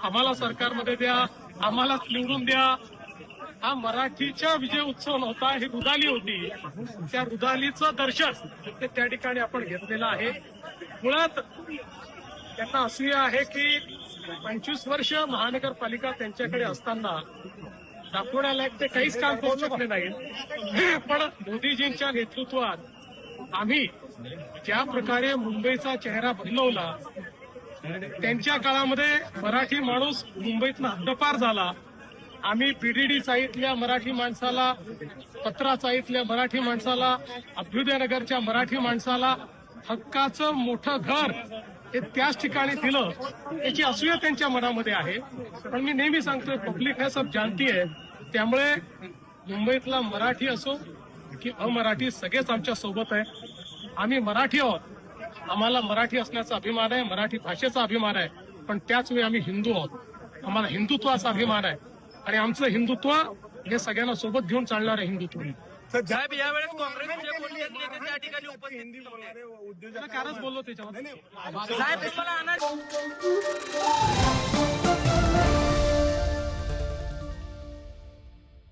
आम्हाला सरकारमध्ये द्या, आम्हालाच निवडून द्या, हा मराठीचा विजय उत्सव नव्हता, ही रुदाली होती. त्या रुदालीचं दर्शन ते त्या ठिकाणी आपण घेतलेलं आहे. मुळात त्यांना असूया आहे की 25 वर्ष महानगरपालिका त्यांच्याकडे असताना दाखवण्यालायक ते काहीच काम करू शकले नाहीत. पण मोदीजींच्या नेतृत्वात आम्ही ज्या प्रकारे मुंबईचा चेहरा बदलवला, त्यांच्या काळामध्ये मराठी माणूस मुंबईतनं हद्दपार झाला. आम्ही बीडीडी चाळीतल्या मराठी माणसाला, पत्रा चाळीतल्या मराठी माणसाला, अभ्युदयनगरच्या मराठी माणसाला हक्काचं मोठं घर हे त्याच ठिकाणी दिलं, याची असूया त्यांच्या मनामध्ये आहे. पण मी नेहमी सांगतोय, पब्लिक हे सब जानती आहे. त्यामुळे मुंबईतला मराठी असो की अमराठी, सगळेच आमच्या सोबत आहे. आम्ही मराठी आहोत, आम्हाला मराठी असण्याचा अभिमान आहे, मराठी भाषेचा अभिमान आहे. पण त्याच वेळी आम्ही हिंदू आहोत, आम्हाला हिंदुत्वाचा अभिमान आहे. आणि आमचं हिंदुत्व हे सगळ्यांना सोबत घेऊन चालणार आहे हिंदुत्व. साहेब, यावेळेस काँग्रेसचे कोणतेच नेते त्या ठिकाणी उपस्थित कारच बोललो त्याच्यावर साहेब तुम्हाला